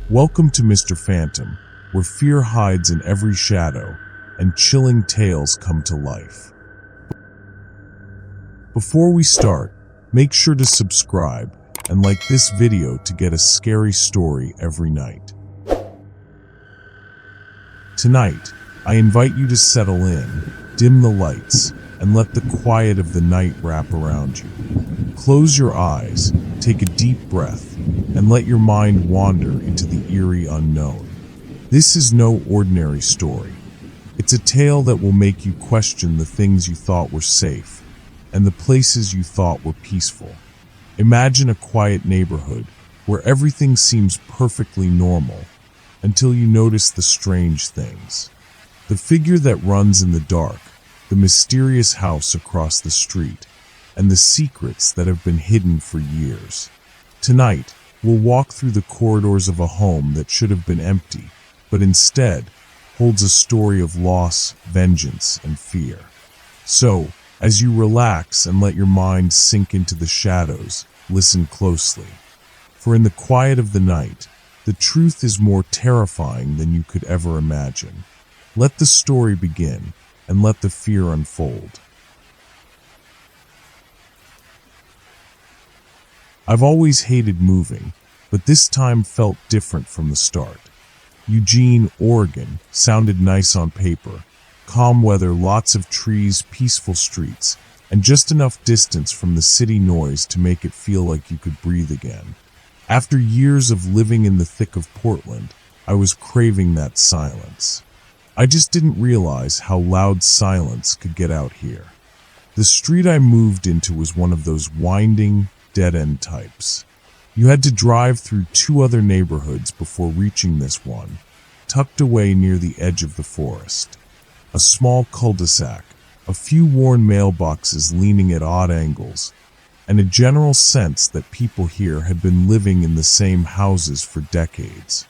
Welcome to Mr. Phantom, where fear hides in every shadow and chilling tales come to life. Before we start, make sure to subscribe and like this video to get a scary story every night. Tonight, I invite you to settle in, dim the lights, and let the quiet of the night wrap around you. Close your eyes, take a deep breath, and let your mind wander into the eerie unknown. This is no ordinary story. It's a tale that will make you question the things you thought were safe and the places you thought were peaceful. Imagine a quiet neighborhood where everything seems perfectly normal until you notice the strange things. The figure that runs in the dark, the mysterious house across the street, and the secrets that have been hidden for years. Tonight, we'll walk through the corridors of a home that should have been empty, but instead holds a story of loss, vengeance, and fear. So, as you relax and let your mind sink into the shadows, listen closely. For in the quiet of the night, the truth is more terrifying than you could ever imagine. Let the story begin, and let the fear unfold. I've always hated moving, but this time felt different from the start. Eugene, Oregon, sounded nice on paper. Calm weather, lots of trees, peaceful streets, and just enough distance from the city noise to make it feel like you could breathe again. After years of living in the thick of Portland, I was craving that silence. I just didn't realize how loud silence could get out here. The street I moved into was one of those winding, dead-end types. You had to drive through two other neighborhoods before reaching this one, tucked away near the edge of the forest. A small cul-de-sac, a few worn mailboxes leaning at odd angles, and a general sense that people here had been living in the same houses for decades.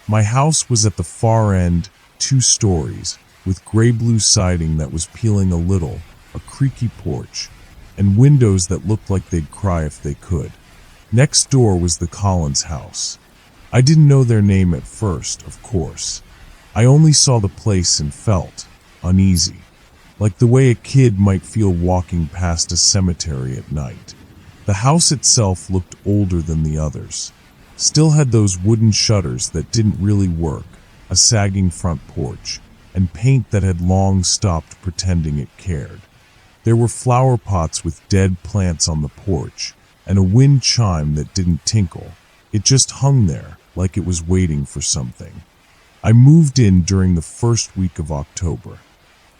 My house was at the far end, 2 stories, with gray-blue siding that was peeling a little, a creaky porch, and windows that looked like they'd cry if they could. Next door was the Collins house. I didn't know their name at first, of course. I only saw the place and felt uneasy, like the way a kid might feel walking past a cemetery at night. The house itself looked older than the others. Still had those wooden shutters that didn't really work, a sagging front porch, and paint that had long stopped pretending it cared. There were flower pots with dead plants on the porch, and a wind chime that didn't tinkle. It just hung there, like it was waiting for something. I moved in during the first week of October.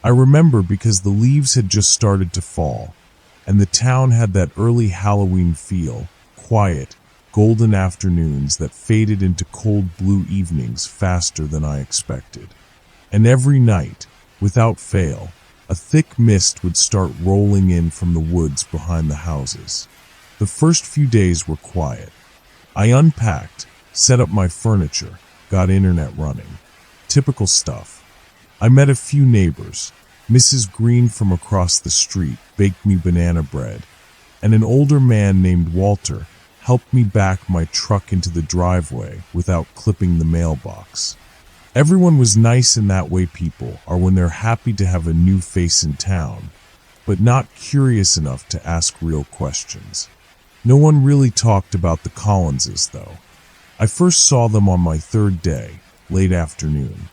I remember because the leaves had just started to fall, and the town had that early Halloween feel, quiet, golden afternoons that faded into cold blue evenings faster than I expected. And every night, without fail, a thick mist would start rolling in from the woods behind the houses. The first few days were quiet. I unpacked, set up my furniture, got internet running. Typical stuff. I met a few neighbors. Mrs. Green from across the street baked me banana bread, and an older man named Walter helped me back my truck into the driveway without clipping the mailbox. Everyone was nice in that way people are when they're happy to have a new face in town, but not curious enough to ask real questions. No one really talked about the Collinses, though. I first saw them on my 3rd day, late afternoon.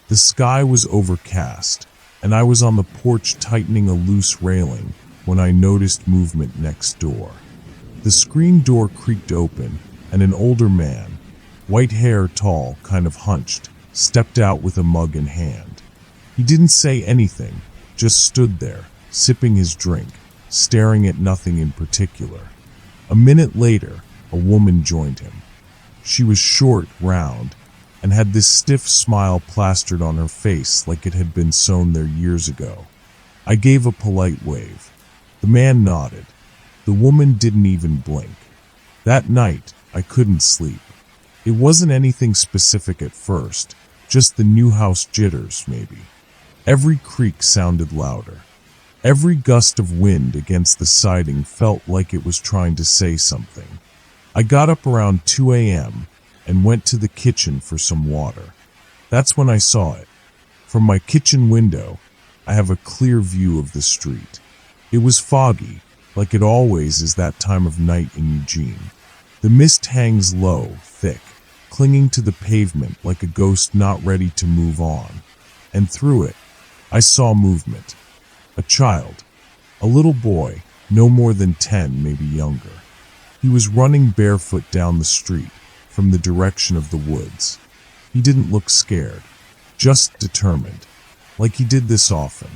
The sky was overcast, and I was on the porch tightening a loose railing when I noticed movement next door. The screen door creaked open, and an older man, white hair, tall, kind of hunched, stepped out with a mug in hand. He didn't say anything, just stood there, sipping his drink, staring at nothing in particular. A minute later, a woman joined him. She was short, round, and had this stiff smile plastered on her face like it had been sewn there years ago. I gave a polite wave. The man nodded. The woman didn't even blink. That night, I couldn't sleep. It wasn't anything specific at first, just the new house jitters, maybe. Every creak sounded louder. Every gust of wind against the siding felt like it was trying to say something. I got up around 2 a.m., and went to the kitchen for some water. That's when I saw it. From my kitchen window, I have a clear view of the street. It was foggy, like it always is that time of night in Eugene. The mist hangs low, thick, clinging to the pavement like a ghost not ready to move on. And through it, I saw movement. A child. A little boy, no more than 10, maybe younger. He was running barefoot down the street, from the direction of the woods. He didn't look scared, just determined, like he did this often.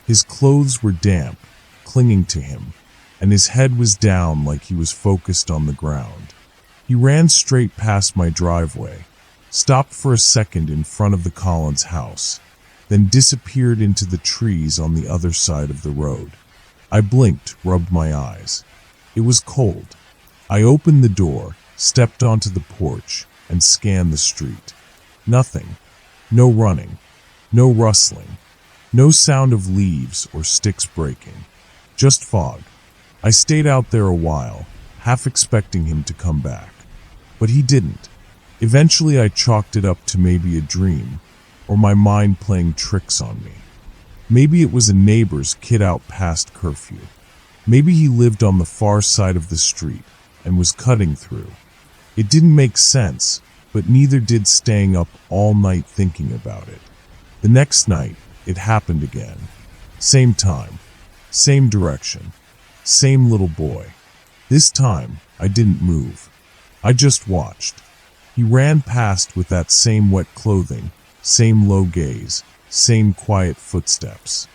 His clothes were damp, clinging to him, and his head was down like he was focused on the ground. He ran straight past my driveway, stopped for a second in front of the Collins house, then disappeared into the trees on the other side of the road. I blinked, rubbed my eyes. It was cold. I opened the door, stepped onto the porch, and scanned the street. Nothing. No running. No rustling. No sound of leaves or sticks breaking. Just fog. I stayed out there a while, half expecting him to come back. But he didn't. Eventually I chalked it up to maybe a dream, or my mind playing tricks on me. Maybe it was a neighbor's kid out past curfew. Maybe he lived on the far side of the street and was cutting through. It didn't make sense, but neither did staying up all night thinking about it. The next night, it happened again. Same time, same direction, same little boy. This time, I didn't move. I just watched. He ran past with that same wet clothing, same low gaze, same quiet footsteps.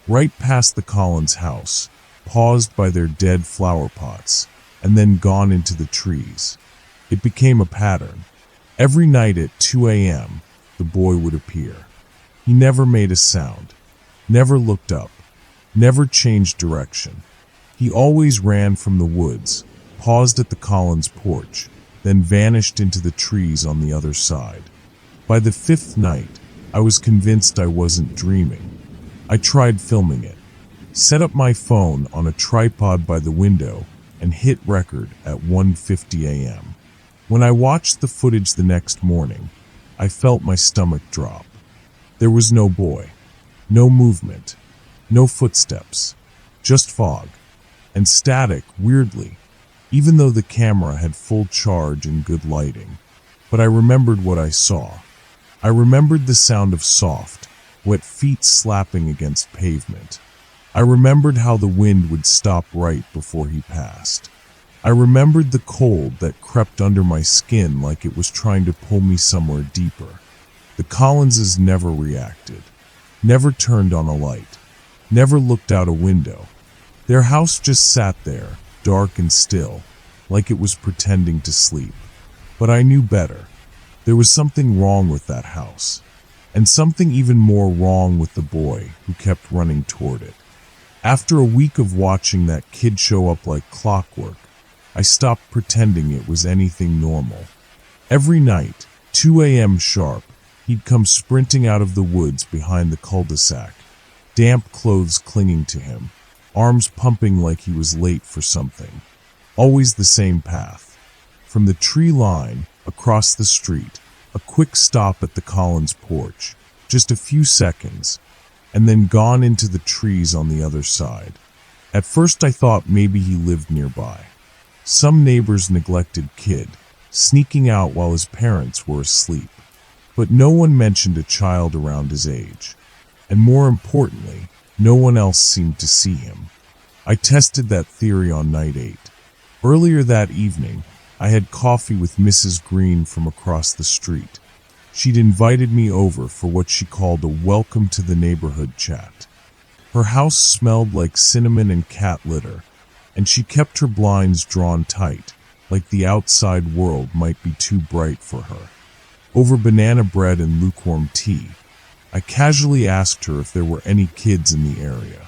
Right past the Collins house, paused by their dead flower pots, and then gone into the trees. It became a pattern. Every night at 2 a.m., the boy would appear. He never made a sound, never looked up, never changed direction. He always ran from the woods, paused at the Collins porch, then vanished into the trees on the other side. By the 5th night, I was convinced I wasn't dreaming. I tried filming it, set up my phone on a tripod by the window, and hit record at 1:50 a.m. When I watched the footage the next morning, I felt my stomach drop. There was no boy, no movement, no footsteps, just fog, and static, weirdly, even though the camera had full charge and good lighting. But I remembered what I saw. I remembered the sound of soft, wet feet slapping against pavement. I remembered how the wind would stop right before he passed. I remembered the cold that crept under my skin like it was trying to pull me somewhere deeper. The Collinses never reacted, never turned on a light, never looked out a window. Their house just sat there, dark and still, like it was pretending to sleep. But I knew better. There was something wrong with that house, and something even more wrong with the boy who kept running toward it. After a week of watching that kid show up like clockwork, I stopped pretending it was anything normal. Every night, 2 a.m. sharp, he'd come sprinting out of the woods behind the cul-de-sac, damp clothes clinging to him, arms pumping like he was late for something. Always the same path. From the tree line, across the street, a quick stop at the Collins porch, just a few seconds, and then gone into the trees on the other side. At first I thought maybe he lived nearby. Some neighbor's neglected kid, sneaking out while his parents were asleep. But no one mentioned a child around his age. And more importantly, no one else seemed to see him. I tested that theory on night 8. Earlier that evening, I had coffee with Mrs. Green from across the street. She'd invited me over for what she called a welcome to the neighborhood chat. Her house smelled like cinnamon and cat litter, and she kept her blinds drawn tight, like the outside world might be too bright for her. Over banana bread and lukewarm tea, I casually asked her if there were any kids in the area.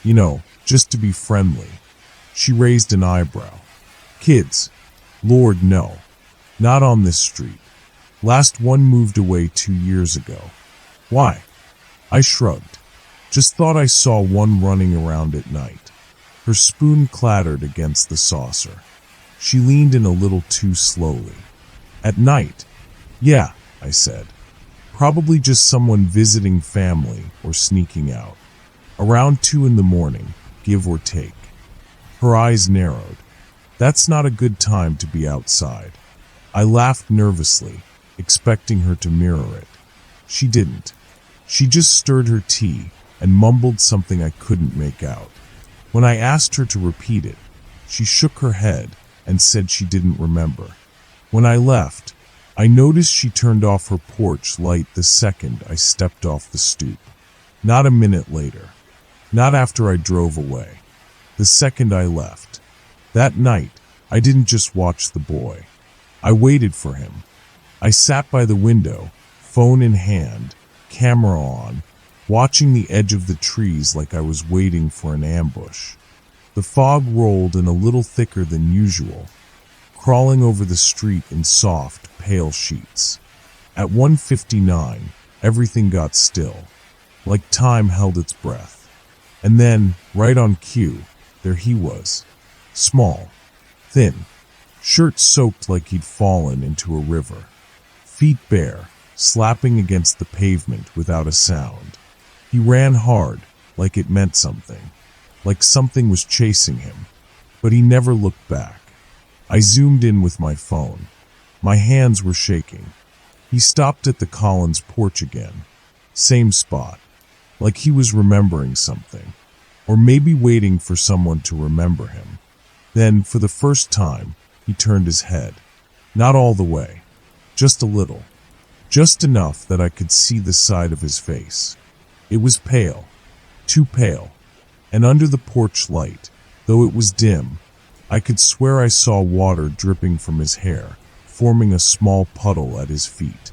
You know, just to be friendly. She raised an eyebrow. Kids? Lord, no. Not on this street. Last one moved away 2 years ago. Why? I shrugged. Just thought I saw one running around at night. Her spoon clattered against the saucer. She leaned in a little too slowly. At night? Yeah, I said. Probably just someone visiting family or sneaking out. Around 2 in the morning, give or take. Her eyes narrowed. That's not a good time to be outside. I laughed nervously, expecting her to mirror it. She didn't. She just stirred her tea and mumbled something I couldn't make out. When I asked her to repeat it, she shook her head and said she didn't remember. When I left, I noticed she turned off her porch light the second I stepped off the stoop. Not a minute later. Not after I drove away. The second I left. That night, I didn't just watch the boy. I waited for him. I sat by the window, phone in hand, camera on, watching the edge of the trees like I was waiting for an ambush. The fog rolled in a little thicker than usual, crawling over the street in soft, pale sheets. At 1:59, everything got still, like time held its breath. And then, right on cue, there he was. Small, thin, shirt soaked like he'd fallen into a river. Feet bare, slapping against the pavement without a sound. He ran hard, like it meant something, like something was chasing him, but he never looked back. I zoomed in with my phone. My hands were shaking. He stopped at the Collins porch again. Same spot, like he was remembering something, or maybe waiting for someone to remember him. Then, for the first time, he turned his head. Not all the way, just a little. Just enough that I could see the side of his face. It was pale, too pale, and under the porch light, though it was dim, I could swear I saw water dripping from his hair, forming a small puddle at his feet.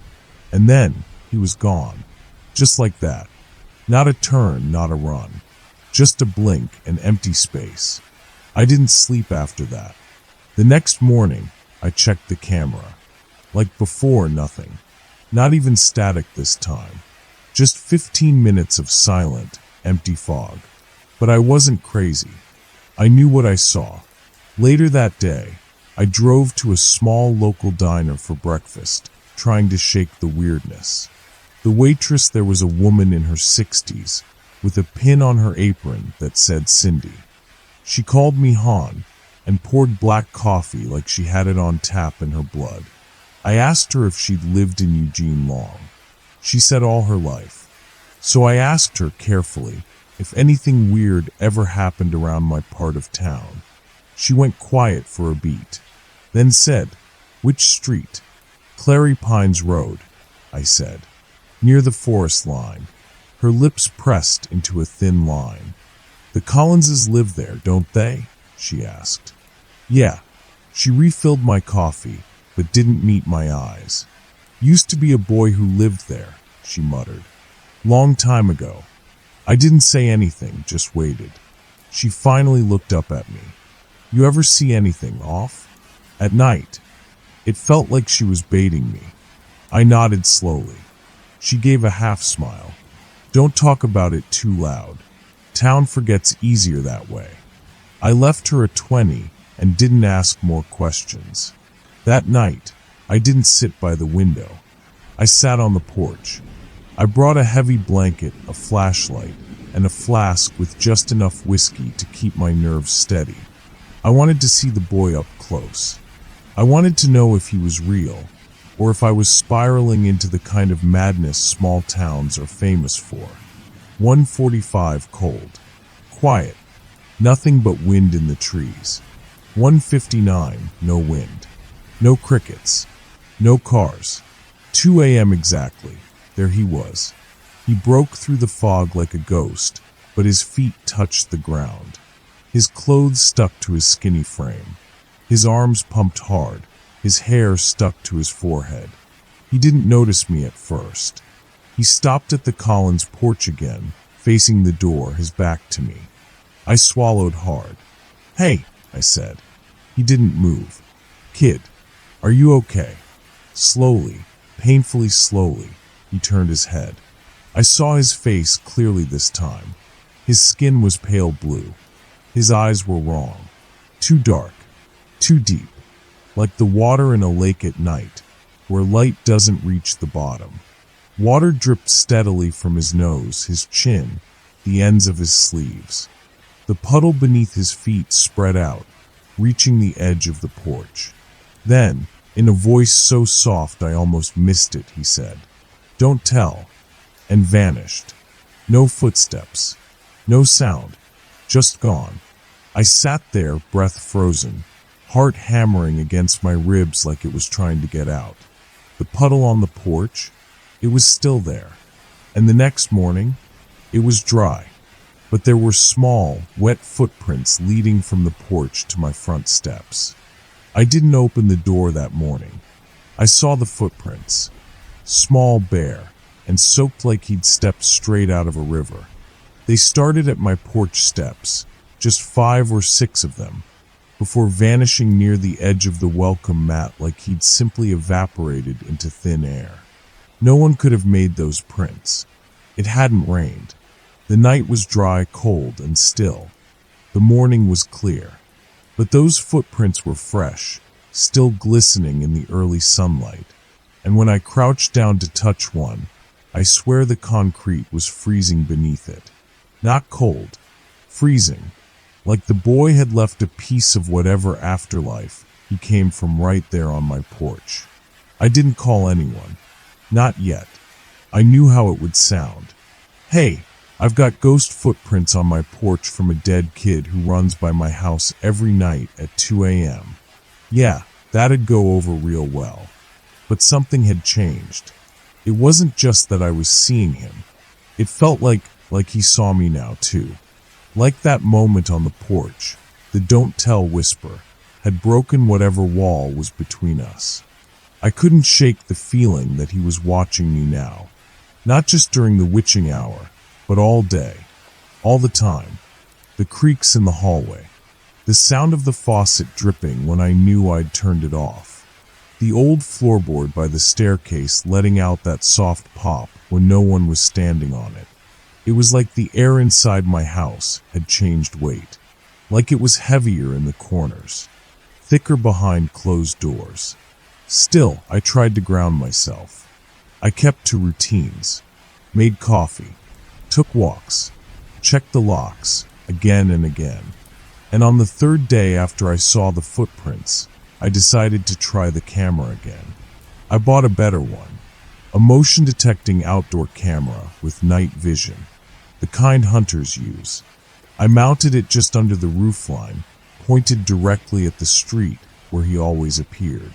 And then, he was gone. Just like that. Not a turn, not a run. Just a blink, an empty space. I didn't sleep after that. The next morning, I checked the camera. Like before, nothing. Not even static this time. Just 15 minutes of silent, empty fog. But I wasn't crazy. I knew what I saw. Later that day, I drove to a small local diner for breakfast, trying to shake the weirdness. The waitress there was a woman in her 60s, with a pin on her apron that said Cindy. She called me Han, and poured black coffee like she had it on tap in her blood. I asked her if she'd lived in Eugene long. She said all her life. So I asked her carefully if anything weird ever happened around my part of town. She went quiet for a beat, then said, "Which street?" "Clary Pines Road," I said. "Near the forest line." Her lips pressed into a thin line. "The Collinses live there, don't they?" she asked. "Yeah." She refilled my coffee, but didn't meet my eyes. "Used to be a boy who lived there," she muttered. "Long time ago." I didn't say anything, just waited. She finally looked up at me. "You ever see anything off?" "At night." It felt like she was baiting me. I nodded slowly. She gave a half smile. "Don't talk about it too loud. Town forgets easier that way." I left her at 20 and didn't ask more questions. That night, I didn't sit by the window. I sat on the porch. I brought a heavy blanket, a flashlight, and a flask with just enough whiskey to keep my nerves steady. I wanted to see the boy up close. I wanted to know if he was real, or if I was spiraling into the kind of madness small towns are famous for. 1:45 cold. Quiet. Nothing but wind in the trees. 1:59 no wind. No crickets. No cars. 2 a.m. exactly. There he was. He broke through the fog like a ghost, but his feet touched the ground. His clothes stuck to his skinny frame. His arms pumped hard. His hair stuck to his forehead. He didn't notice me at first. He stopped at the Collins porch again, facing the door, his back to me. I swallowed hard. "Hey," I said. He didn't move. "Kid, are you okay?" Slowly, painfully slowly, he turned his head. I saw his face clearly this time. His skin was pale blue. His eyes were wrong. Too dark. Too deep. Like the water in a lake at night, where light doesn't reach the bottom. Water dripped steadily from his nose, his chin, the ends of his sleeves. The puddle beneath his feet spread out, reaching the edge of the porch. Then, in a voice so soft I almost missed it, he said, "Don't tell," and vanished. No footsteps, no sound, just gone. I sat there, breath frozen, heart hammering against my ribs like it was trying to get out. The puddle on the porch, it was still there. And the next morning, it was dry. But there were small, wet footprints leading from the porch to my front steps. I didn't open the door that morning. I saw the footprints. Small, bare, and soaked like he'd stepped straight out of a river. They started at my porch steps, just 5 or 6 of them, before vanishing near the edge of the welcome mat like he'd simply evaporated into thin air. No one could have made those prints. It hadn't rained. The night was dry, cold, and still. The morning was clear. But those footprints were fresh, still glistening in the early sunlight. And when I crouched down to touch one, I swear the concrete was freezing beneath it. Not cold, freezing. Like the boy had left a piece of whatever afterlife he came from right there on my porch. I didn't call anyone. Not yet. I knew how it would sound. "Hey, I've got ghost footprints on my porch from a dead kid who runs by my house every night at 2 a.m. Yeah, that'd go over real well. But something had changed. It wasn't just that I was seeing him. It felt like he saw me now too. Like that moment on the porch, the don't tell whisper had broken whatever wall was between us. I couldn't shake the feeling that he was watching me now. Not just during the witching hour, but all day, all the time. The creaks in the hallway, the sound of the faucet dripping when I knew I'd turned it off, the old floorboard by the staircase letting out that soft pop when no one was standing on it. It was like the air inside my house had changed weight, like it was heavier in the corners, thicker behind closed doors. Still, I tried to ground myself. I kept to routines, made coffee, took walks, checked the locks again and again. And on the 3rd day after I saw the footprints, I decided to try the camera again. I bought a better one, a motion-detecting outdoor camera with night vision, the kind hunters use. I mounted it just under the roofline, pointed directly at the street where he always appeared.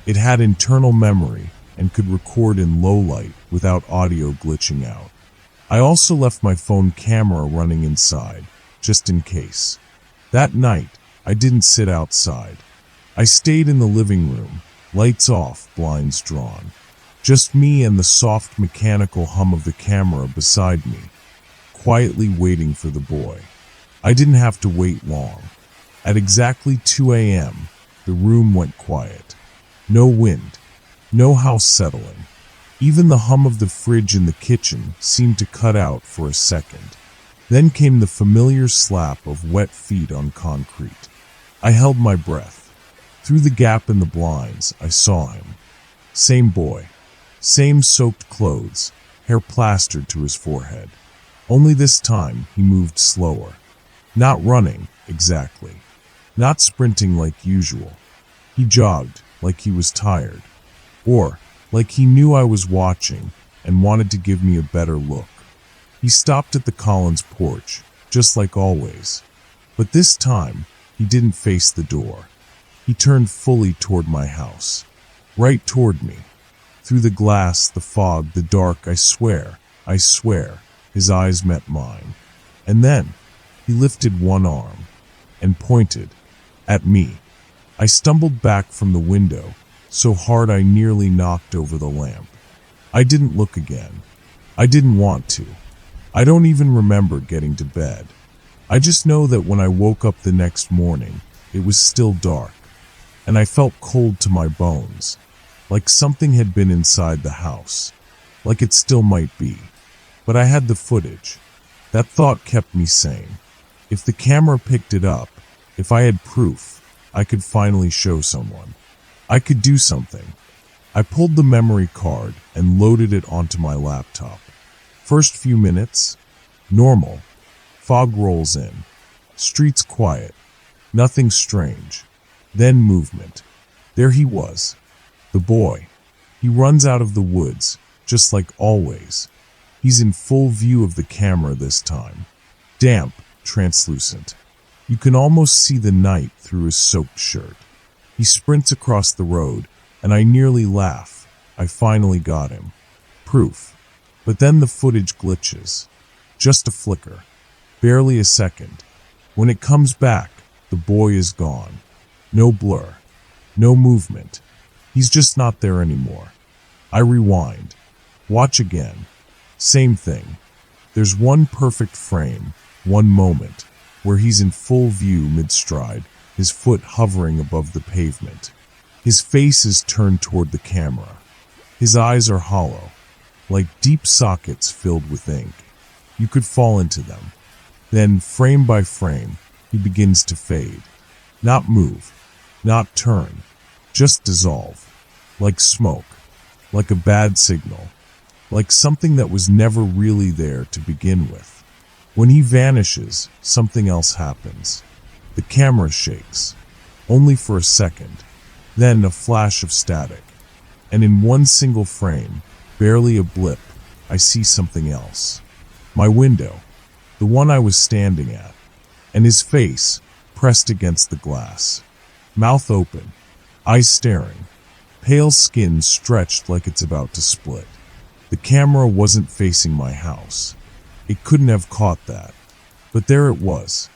It had internal memory and could record in low light without audio glitching out. I also left my phone camera running inside, just in case. That night, I didn't sit outside. I stayed in the living room, lights off, blinds drawn. Just me and the soft mechanical hum of the camera beside me, quietly waiting for the boy. I didn't have to wait long. At exactly 2 a.m., the room went quiet. No wind, no house settling. Even the hum of the fridge in the kitchen seemed to cut out for a second. Then came the familiar slap of wet feet on concrete. I held my breath. Through the gap in the blinds, I saw him. Same boy, same soaked clothes, hair plastered to his forehead. Only this time he moved slower. Not running, exactly. Not sprinting like usual. He jogged like he was tired. Or like he knew I was watching and wanted to give me a better look. He stopped at the Collins porch, just like always. But this time, he didn't face the door. He turned fully toward my house. Right toward me. Through the glass, the fog, the dark, I swear, his eyes met mine. And then, he lifted one arm and pointed at me. I stumbled back from the window, so hard I nearly knocked over the lamp. I didn't look again. I didn't want to. I don't even remember getting to bed. I just know that when I woke up the next morning, it was still dark, and I felt cold to my bones, like something had been inside the house, like it still might be. But I had the footage. That thought kept me sane. If the camera picked it up, if I had proof, I could finally show someone. I could do something. I pulled the memory card and loaded it onto my laptop. First few minutes, normal. Fog rolls in. Streets quiet. Nothing strange. Then movement. There he was. The boy. He runs out of the woods, just like always. He's in full view of the camera this time. Damp, translucent. You can almost see the night through his soaked shirt. He sprints across the road, and I nearly laugh. I finally got him. Proof. But then the footage glitches. Just a flicker. Barely a second. When it comes back, the boy is gone. No blur. No movement. He's just not there anymore. I rewind. Watch again. Same thing. There's one perfect frame, one moment, where he's in full view mid-stride, his foot hovering above the pavement. His face is turned toward the camera. His eyes are hollow, like deep sockets filled with ink. You could fall into them. Then, frame by frame, he begins to fade. Not move, not turn, just dissolve. Like smoke, like a bad signal, like something that was never really there to begin with. When he vanishes, something else happens. The camera shakes, only for a second, then a flash of static. And in one single frame, barely a blip, I see something else. My window, the one I was standing at, and his face pressed against the glass. Mouth open, eyes staring, pale skin stretched like it's about to split. The camera wasn't facing my house. It couldn't have caught that. But there it was.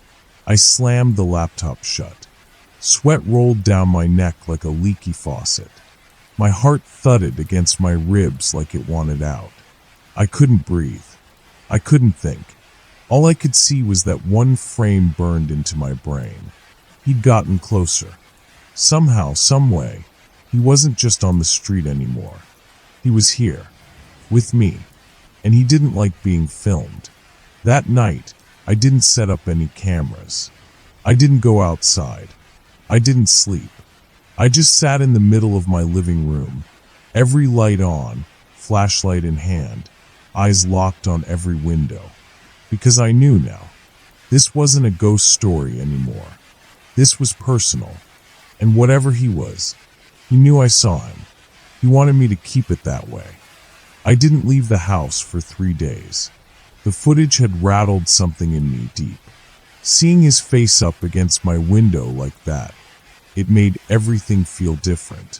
I slammed the laptop shut. Sweat rolled down my neck like a leaky faucet. My heart thudded against my ribs like it wanted out. I couldn't breathe. I couldn't think. All I could see was that one frame burned into my brain. He'd gotten closer. Somehow, someway, he wasn't just on the street anymore. He was here, with me, and he didn't like being filmed. That night, I didn't set up any cameras. I didn't go outside. I didn't sleep. I just sat in the middle of my living room, every light on, flashlight in hand, eyes locked on every window. Because I knew now, this wasn't a ghost story anymore. This was personal, and whatever he was, he knew I saw him. He wanted me to keep it that way. I didn't leave the house for 3 days. The footage had rattled something in me deep. Seeing his face up against my window like that, it made everything feel different.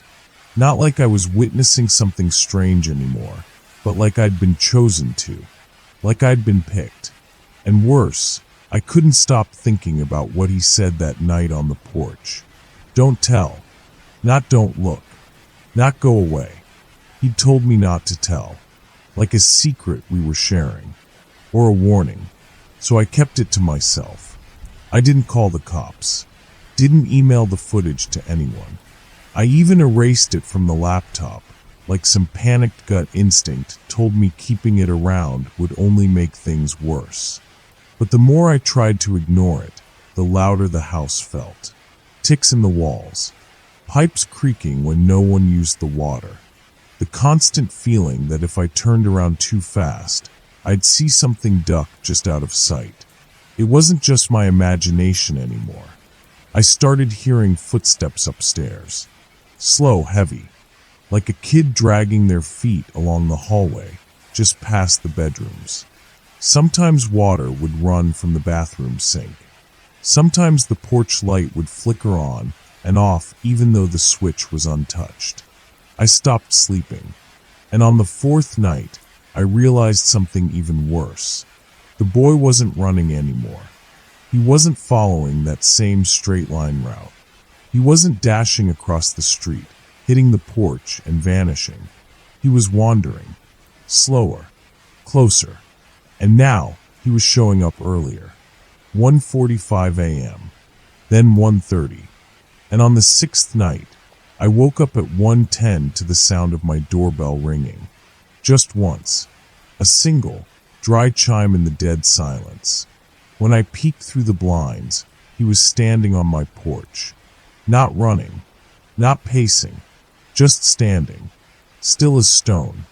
Not like I was witnessing something strange anymore, but like I'd been chosen to. Like I'd been picked. And worse, I couldn't stop thinking about what he said that night on the porch. Don't tell. Not don't look. Not go away. He'd told me not to tell. Like a secret we were sharing. Or a warning. So I kept it to myself. I didn't call the cops. Didn't email the footage to anyone. I even erased it from the laptop, like some panicked gut instinct told me keeping it around would only make things worse. But the more I tried to ignore it, the louder the house felt. Ticks in the walls. Pipes creaking when no one used the water. The constant feeling that if I turned around too fast, I'd see something duck just out of sight. It wasn't just my imagination anymore. I started hearing footsteps upstairs. Slow, heavy. Like a kid dragging their feet along the hallway, just past the bedrooms. Sometimes water would run from the bathroom sink. Sometimes the porch light would flicker on and off even though the switch was untouched. I stopped sleeping, and on the 4th night, I realized something even worse. The boy wasn't running anymore. He wasn't following that same straight line route. He wasn't dashing across the street, hitting the porch and vanishing. He was wandering, slower, closer, and now he was showing up earlier. 1:45 a.m., then 1:30, and on the 6th night, I woke up at 1:10 to the sound of my doorbell ringing. Just once, a single, dry chime in the dead silence. When I peeked through the blinds, he was standing on my porch. Not running, not pacing, just standing. still as stone,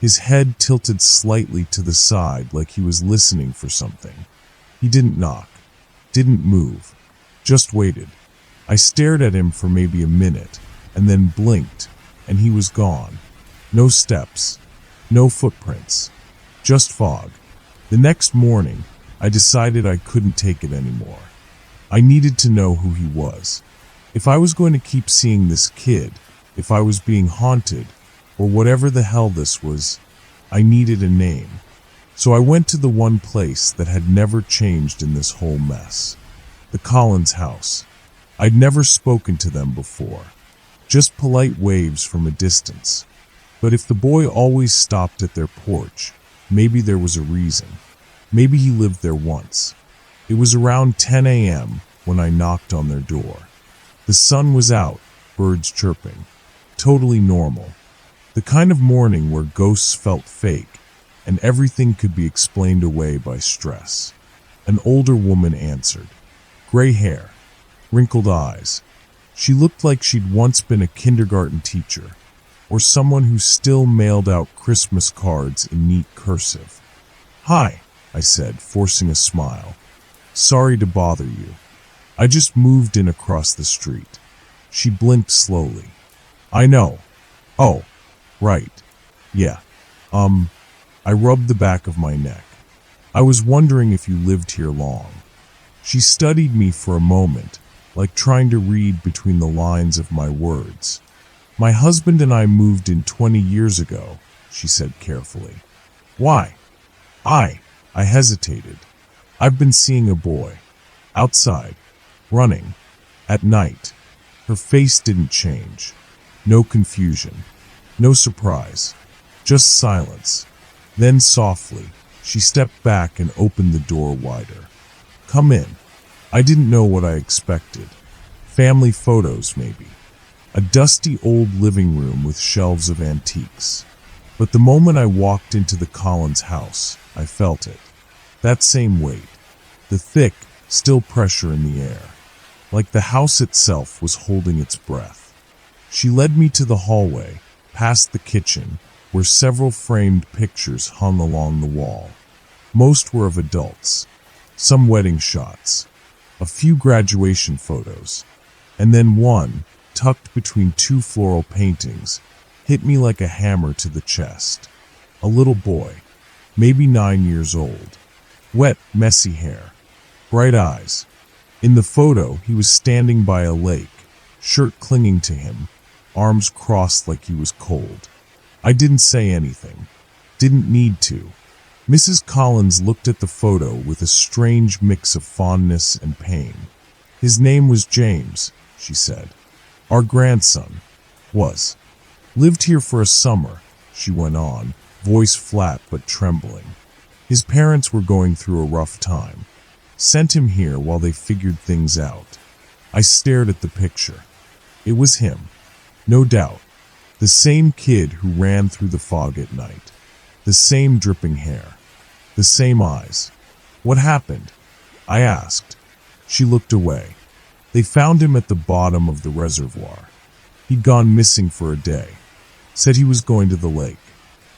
his head tilted slightly to the side like he was listening for something. He didn't knock, didn't move, just waited. I stared at him for maybe a minute, and then blinked, and he was gone. No steps, no footprints, just fog. The next morning, I decided I couldn't take it anymore. I needed to know who he was. If I was going to keep seeing this kid, if I was being haunted, or whatever the hell this was, I needed a name. So I went to the one place that had never changed in this whole mess. The Collins house. I'd never spoken to them before. Just polite waves from a distance. But if the boy always stopped at their porch, maybe there was a reason. Maybe he lived there once. It was around 10 a.m. when I knocked on their door. The sun was out, birds chirping. Totally normal. The kind of morning where ghosts felt fake, and everything could be explained away by stress. An older woman answered. Gray hair, wrinkled eyes. She looked like she'd once been a kindergarten teacher, or someone who still mailed out Christmas cards in neat cursive. Hi, I said, forcing a smile. Sorry to bother you. I just moved in across the street. She blinked slowly. I know. Oh, right. Yeah. I rubbed the back of my neck. I was wondering if you lived here long. She studied me for a moment, like trying to read between the lines of my words. My husband and I moved in 20 years ago, she said carefully. Why? I hesitated. I've been seeing a boy. Outside. Running. At night. Her face didn't change. No confusion. No surprise. Just silence. Then softly, she stepped back and opened the door wider. Come in. I didn't know what I expected. Family photos, maybe. A dusty old living room with shelves of antiques. But the moment I walked into the Collins house, I felt it. That same weight. The thick, still pressure in the air. Like the house itself was holding its breath. She led me to the hallway, past the kitchen, where several framed pictures hung along the wall. Most were of adults. Some wedding shots. A few graduation photos. And then one, tucked between two floral paintings, hit me like a hammer to the chest. A little boy, maybe 9 years old. Wet, messy hair. Bright eyes. In the photo, he was standing by a lake, shirt clinging to him, arms crossed like he was cold. I didn't say anything. Didn't need to. Mrs. Collins looked at the photo with a strange mix of fondness and pain. His name was James, she said. Our grandson. Was. Lived here for a summer, she went on, voice flat but trembling. His parents were going through a rough time. Sent him here while they figured things out. I stared at the picture. It was him. No doubt. The same kid who ran through the fog at night. The same dripping hair. The same eyes. What happened? I asked. She looked away. They found him at the bottom of the reservoir. He'd gone missing for a day. Said he was going to the lake.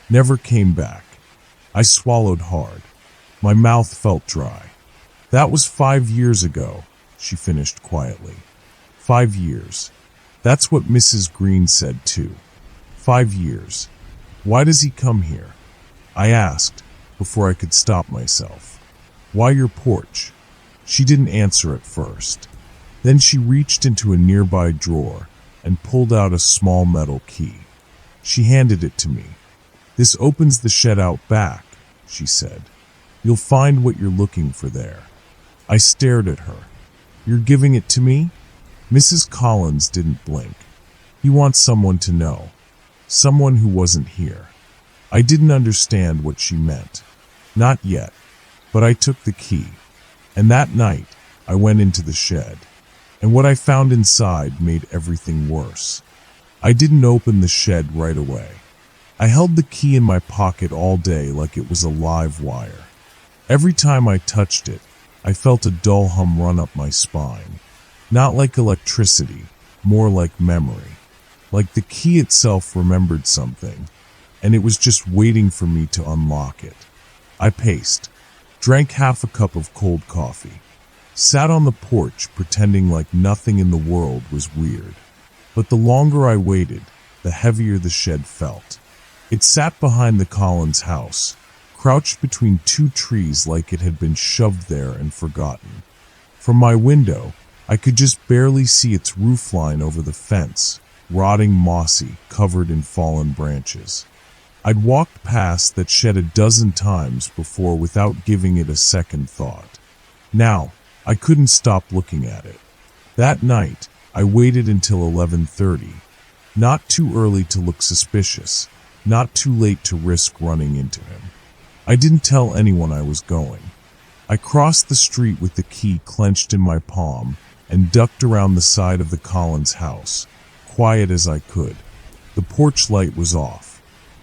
Never came back. I swallowed hard. My mouth felt dry. That was 5 years ago, she finished quietly. 5 years. That's what Mrs. Green said too. 5 years. Why does he come here? I asked, before I could stop myself. Why your porch? She didn't answer at first. Then she reached into a nearby drawer and pulled out a small metal key. She handed it to me. This opens the shed out back, she said. You'll find what you're looking for there. I stared at her. You're giving it to me? Mrs. Collins didn't blink. He wants someone to know. Someone who wasn't here. I didn't understand what she meant. Not yet. But I took the key. And that night, I went into the shed. And what I found inside made everything worse. I didn't open the shed right away. I held the key in my pocket all day like it was a live wire. Every time I touched it, I felt a dull hum run up my spine. Not like electricity, more like memory. like the key itself remembered something, and it was just waiting for me to unlock it. I paced, drank half a cup of cold coffee, sat on the porch pretending like nothing in the world was weird. But the longer I waited, the heavier the shed felt. It sat behind the Collins house, crouched between two trees like it had been shoved there and forgotten. From my window, I could just barely see its roofline over the fence, rotting mossy, covered in fallen branches. I'd walked past that shed a dozen times before without giving it a second thought. Now, I couldn't stop looking at it. That night, I waited until 11:30. Not too early to look suspicious, not too late to risk running into him. I didn't tell anyone I was going. I crossed the street with the key clenched in my palm and ducked around the side of the Collins house, quiet as I could. The porch light was off.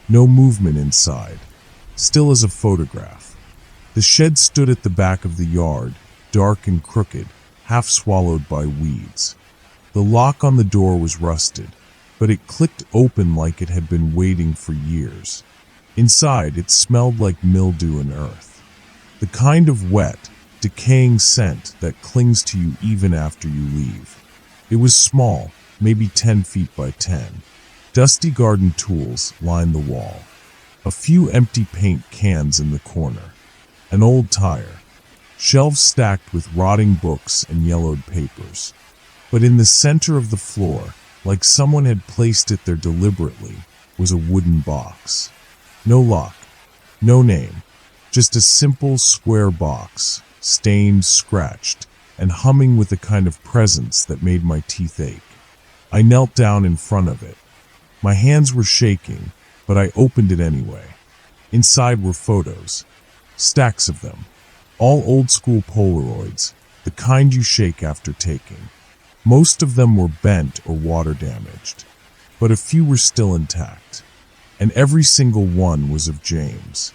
No movement inside, still as a photograph. The shed stood at the back of the yard, dark and crooked, half swallowed by weeds. The lock on the door was rusted, but it clicked open like it had been waiting for years. Inside, it smelled like mildew and earth. The kind of wet, decaying scent that clings to you even after you leave. It was small, maybe 10 feet by 10. Dusty garden tools lined the wall. A few empty paint cans in the corner. An old tire. Shelves stacked with rotting books and yellowed papers. But in the center of the floor, like someone had placed it there deliberately, was a wooden box. No lock, no name, just a simple square box, stained, scratched, and humming with a kind of presence that made my teeth ache. I knelt down in front of it. My hands were shaking, but I opened it anyway. Inside were photos, stacks of them, all old-school Polaroids, the kind you shake after taking. Most of them were bent or water-damaged, but a few were still intact, and every single one was of James,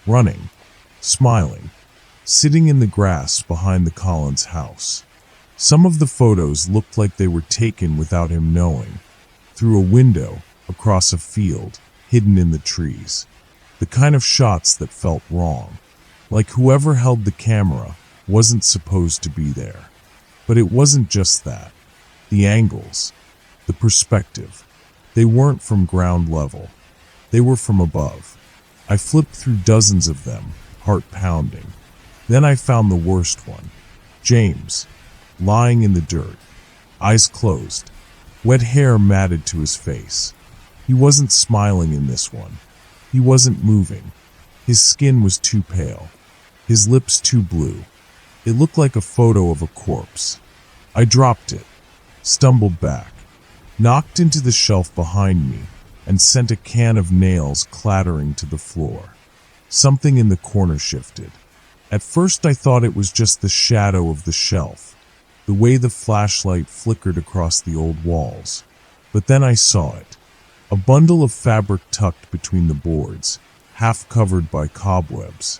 running, smiling, sitting in the grass behind the Collins house. Some of the photos looked like they were taken without him knowing, through a window, across a field, hidden in the trees. The kind of shots that felt wrong, like whoever held the camera wasn't supposed to be there. But it wasn't just that. The angles, the perspective, they weren't from ground level. They were from above. I flipped through dozens of them, heart pounding. Then I found the worst one. James, lying in the dirt, eyes closed, wet hair matted to his face. He wasn't smiling in this one. He wasn't moving. His skin was too pale, his lips too blue. It looked like a photo of a corpse. I dropped it, stumbled back, knocked into the shelf behind me, and sent a can of nails clattering to the floor. Something in the corner shifted. At first I thought it was just the shadow of the shelf, the way the flashlight flickered across the old walls. But then I saw it. A bundle of fabric tucked between the boards, half covered by cobwebs.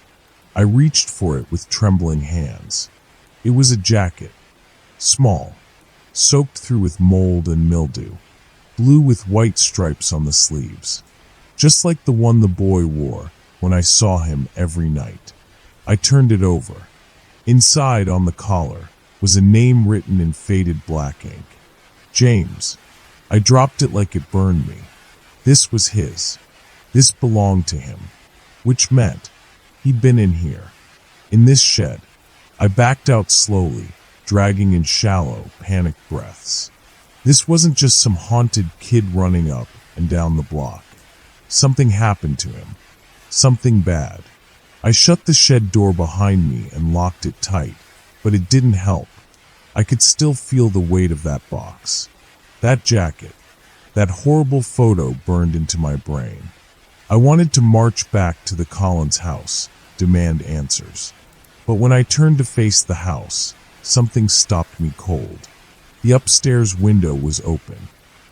I reached for it with trembling hands. It was a jacket, small, soaked through with mold and mildew, blue with white stripes on the sleeves, just like the one the boy wore when I saw him every night. I turned it over. Inside, on the collar, was a name written in faded black ink. James. I dropped it like it burned me. This was his. This belonged to him. Which meant he'd been in here, in this shed. I backed out slowly, dragging in shallow, panicked breaths. This wasn't just some haunted kid running up and down the block. Something happened to him. Something bad. I shut the shed door behind me and locked it tight, but it didn't help. I could still feel the weight of that box. That jacket. That horrible photo burned into my brain. I wanted to march back to the Collins house, demand answers. But when I turned to face the house, something stopped me cold. The upstairs window was open,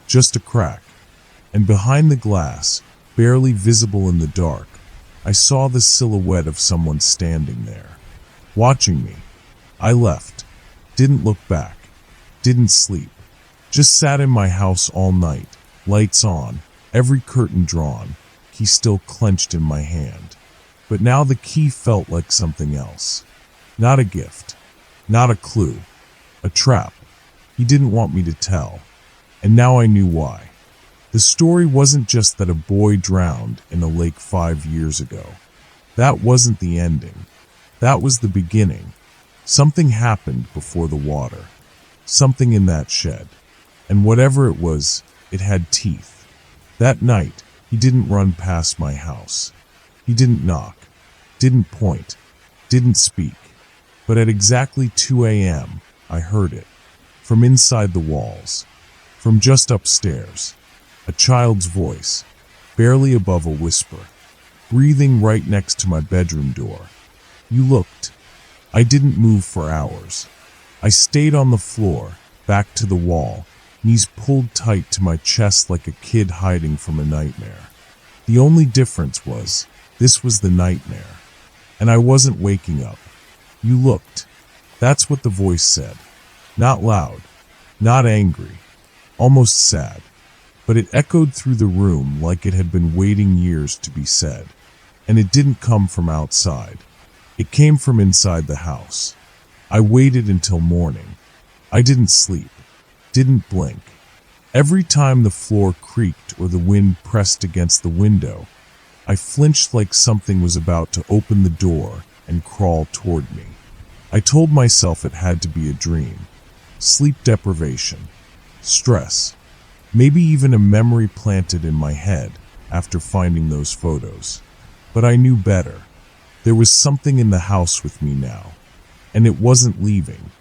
just a crack, and behind the glass, barely visible in the dark, I saw the silhouette of someone standing there, watching me. I left, didn't look back, didn't sleep. Just sat in my house all night, lights on, every curtain drawn, key still clenched in my hand. But now the key felt like something else. Not a gift, not a clue, a trap. He didn't want me to tell, and now I knew why. The story wasn't just that a boy drowned in a lake 5 years ago. That wasn't the ending. That was the beginning. Something happened before the water. Something in that shed. And whatever it was, it had teeth. That night, he didn't run past my house. He didn't knock, didn't point, didn't speak. But at exactly 2 a.m., I heard it. From inside the walls. From just upstairs. A child's voice, barely above a whisper, breathing right next to my bedroom door. You looked. I didn't move for hours. I stayed on the floor, back to the wall, knees pulled tight to my chest like a kid hiding from a nightmare. The only difference was, this was the nightmare. And I wasn't waking up. You looked. That's what the voice said. Not loud, not angry, almost sad. But it echoed through the room like it had been waiting years to be said. And it didn't come from outside. It came from inside the house. I waited until morning. I didn't sleep, didn't blink. Every time the floor creaked or the wind pressed against the window, I flinched like something was about to open the door and crawl toward me. I told myself it had to be a dream. Sleep deprivation, stress, maybe even a memory planted in my head after finding those photos. But I knew better. There was something in the house with me now, and it wasn't leaving.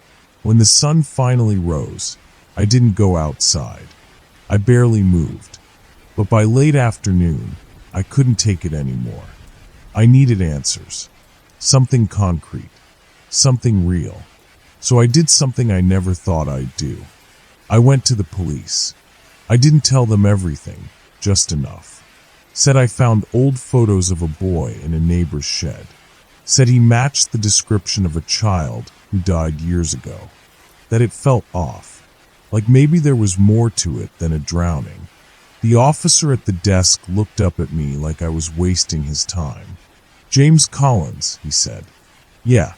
When the sun finally rose, I didn't go outside. I barely moved. But by late afternoon, I couldn't take it anymore. I needed answers. Something concrete. Something real. So I did something I never thought I'd do. I went to the police. I didn't tell them everything, just enough. Said I found old photos of a boy in a neighbor's shed. Said he matched the description of a child who died years ago. That it felt off. Like maybe there was more to it than a drowning. The officer at the desk looked up at me like I was wasting his time. James Collins, he said. Yeah,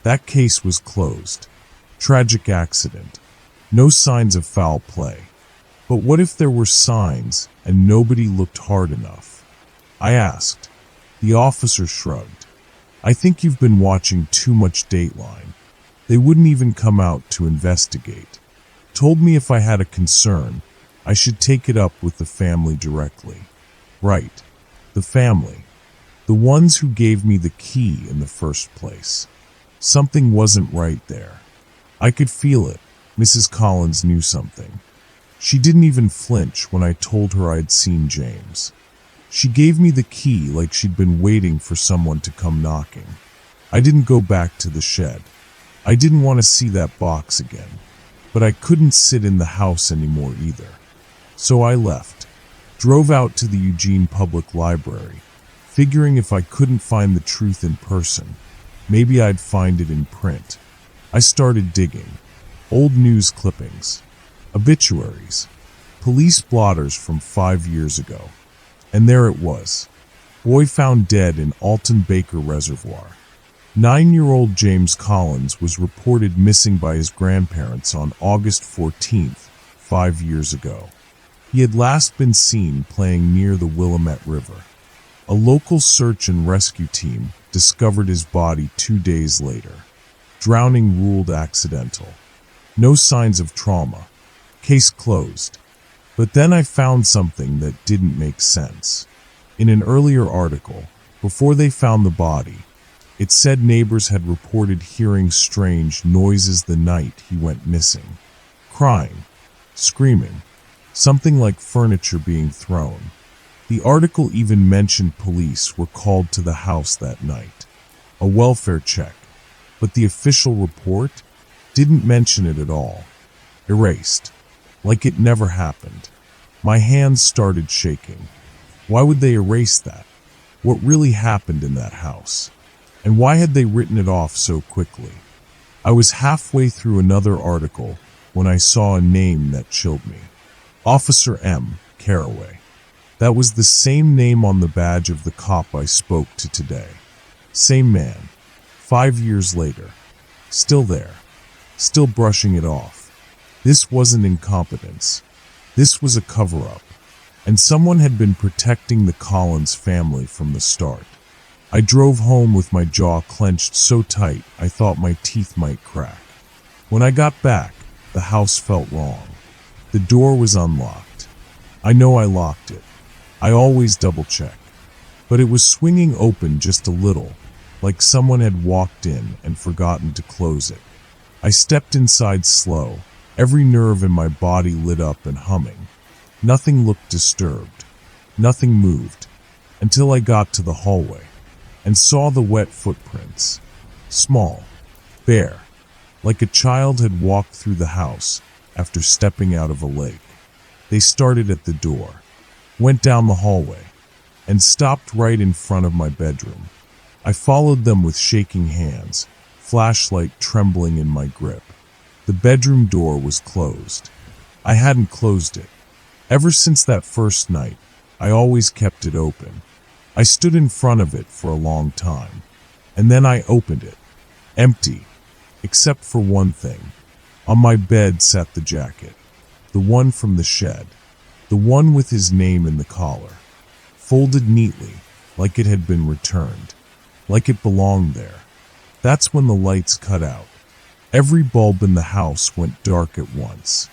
that case was closed. Tragic accident. No signs of foul play. But what if there were signs and nobody looked hard enough? I asked. The officer shrugged. I think you've been watching too much Dateline. They wouldn't even come out to investigate. Told me if I had a concern, I should take it up with the family directly. Right. The family. The ones who gave me the key in the first place. Something wasn't right there. I could feel it. Mrs. Collins knew something. She didn't even flinch when I told her I'd seen James. She gave me the key like she'd been waiting for someone to come knocking. I didn't go back to the shed. I didn't want to see that box again. But I couldn't sit in the house anymore either. So I left. Drove out to the Eugene Public Library, figuring if I couldn't find the truth in person, maybe I'd find it in print. I started digging. Old news clippings. Obituaries, police blotters from 5 years ago. And there it was. Boy found dead in Alton Baker Reservoir. 9-year-old James Collins was reported missing by his grandparents on August 14th, 5 years ago. He had last been seen playing near the Willamette River. A local search and rescue team discovered his body 2 days later. Drowning ruled accidental. No signs of trauma. Case closed. But then I found something that didn't make sense. In an earlier article, before they found the body, it said neighbors had reported hearing strange noises the night he went missing. Crying, screaming, something like furniture being thrown. The article even mentioned police were called to the house that night. A welfare check. But the official report didn't mention it at all. Erased. Like it never happened. My hands started shaking. Why would they erase that? What really happened in that house? And why had they written it off so quickly? I was halfway through another article when I saw a name that chilled me. Officer M, Caraway. That was the same name on the badge of the cop I spoke to today. Same man. 5 years later. Still there. Still brushing it off. This wasn't incompetence. This was a cover-up. And someone had been protecting the Collins family from the start. I drove home with my jaw clenched so tight I thought my teeth might crack. When I got back, the house felt wrong. The door was unlocked. I know I locked it. I always double-check. But it was swinging open just a little, like someone had walked in and forgotten to close it. I stepped inside slow, every nerve in my body lit up and humming. Nothing looked disturbed. Nothing moved, until I got to the hallway and saw the wet footprints. Small, bare, like a child had walked through the house after stepping out of a lake. They started at the door, went down the hallway, and stopped right in front of my bedroom. I followed them with shaking hands, flashlight trembling in my grip. The bedroom door was closed. I hadn't closed it. Ever since that first night, I always kept it open. I stood in front of it for a long time, and then I opened it. Empty, except for one thing. On my bed sat the jacket, the one from the shed, the one with his name in the collar, folded neatly, like it had been returned, like it belonged there. That's when the lights cut out. Every bulb in the house went dark at once.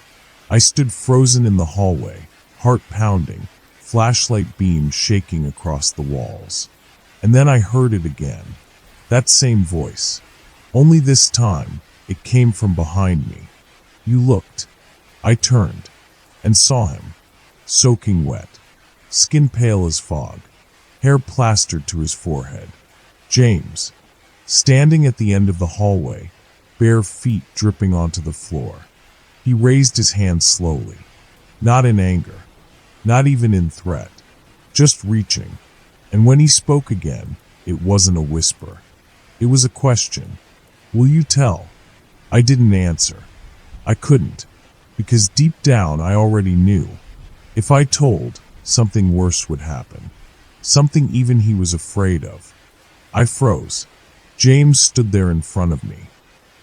I stood frozen in the hallway, heart pounding, flashlight beams shaking across the walls. And then I heard it again. That same voice. Only this time, it came from behind me. You looked. I turned, and saw him, soaking wet, skin pale as fog, hair plastered to his forehead. James, standing at the end of the hallway, bare feet dripping onto the floor. He raised his hand slowly, not in anger, not even in threat, just reaching. And when he spoke again, it wasn't a whisper. It was a question. Will you tell? I didn't answer. I couldn't, because deep down I already knew. If I told, something worse would happen. Something even he was afraid of. I froze. James stood there in front of me.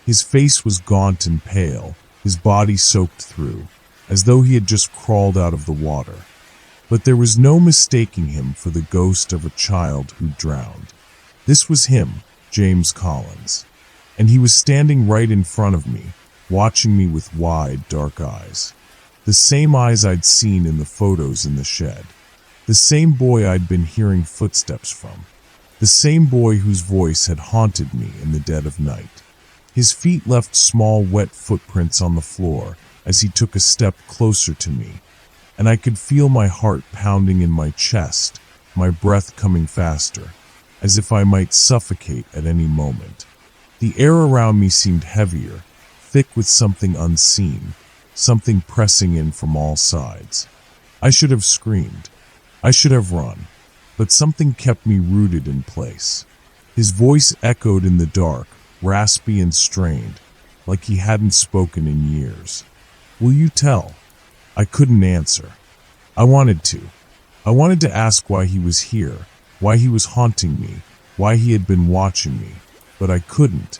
His face was gaunt and pale, his body soaked through, as though he had just crawled out of the water. But there was no mistaking him for the ghost of a child who drowned. This was him, James Collins. And he was standing right in front of me, watching me with wide, dark eyes. The same eyes I'd seen in the photos in the shed. The same boy I'd been hearing footsteps from. The same boy whose voice had haunted me in the dead of night. His feet left small, wet footprints on the floor as he took a step closer to me, and I could feel my heart pounding in my chest, my breath coming faster, as if I might suffocate at any moment. The air around me seemed heavier, thick with something unseen, something pressing in from all sides. I should have screamed. I should have run, but something kept me rooted in place. His voice echoed in the dark, raspy and strained, like he hadn't spoken in years. Will you tell? I couldn't answer. I wanted to. I wanted to ask why he was here, why he was haunting me, why he had been watching me, but I couldn't.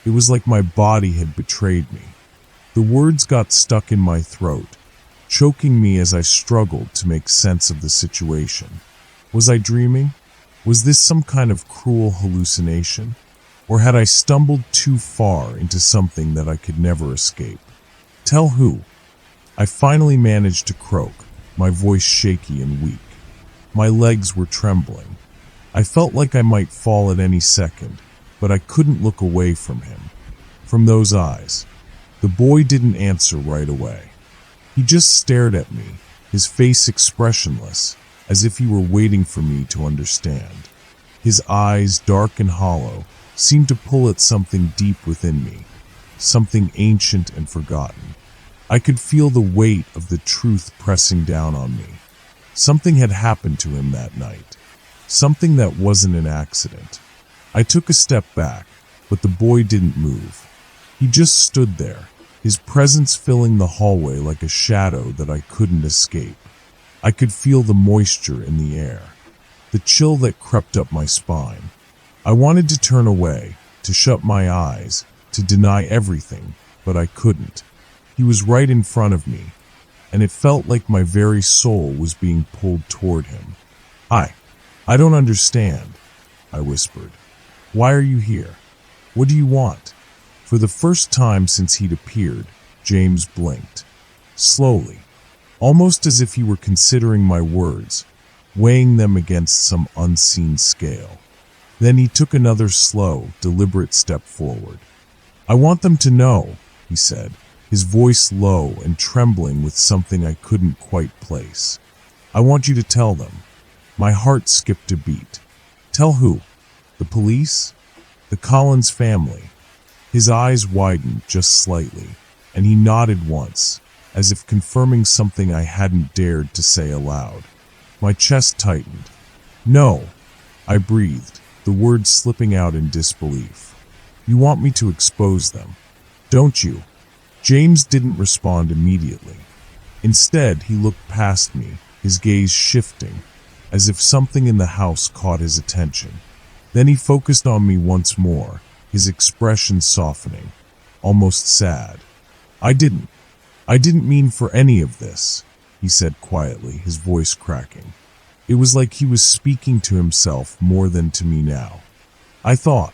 It was like my body had betrayed me. The words got stuck in my throat, choking me as I struggled to make sense of the situation. Was I dreaming? Was this some kind of cruel hallucination? Or had I stumbled too far into something that I could never escape? Tell who? I finally managed to croak, my voice shaky and weak. My legs were trembling. I felt like I might fall at any second, but I couldn't look away from him, from those eyes. The boy didn't answer right away. He just stared at me, his face expressionless, as if he were waiting for me to understand. His eyes, dark and hollow, seemed to pull at something deep within me, something ancient and forgotten. I could feel the weight of the truth pressing down on me. Something had happened to him that night, something that wasn't an accident. I took a step back, but the boy didn't move. He just stood there, his presence filling the hallway like a shadow that I couldn't escape. I could feel the moisture in the air, the chill that crept up my spine. I wanted to turn away, to shut my eyes, to deny everything, but I couldn't. He was right in front of me, and it felt like my very soul was being pulled toward him. I don't understand, I whispered. Why are you here? What do you want? For the first time since he'd appeared, James blinked. Slowly, almost as if he were considering my words, weighing them against some unseen scale. Then he took another slow, deliberate step forward. I want them to know, he said, his voice low and trembling with something I couldn't quite place. I want you to tell them. My heart skipped a beat. Tell who? The police? The Collins family? His eyes widened just slightly, and he nodded once, as if confirming something I hadn't dared to say aloud. My chest tightened. No, I breathed, the words slipping out in disbelief. You want me to expose them, don't you? James didn't respond immediately. Instead, he looked past me, his gaze shifting, as if something in the house caught his attention. Then he focused on me once more, his expression softening, almost sad. I didn't mean for any of this, he said quietly, his voice cracking. It was like he was speaking to himself more than to me now. I thought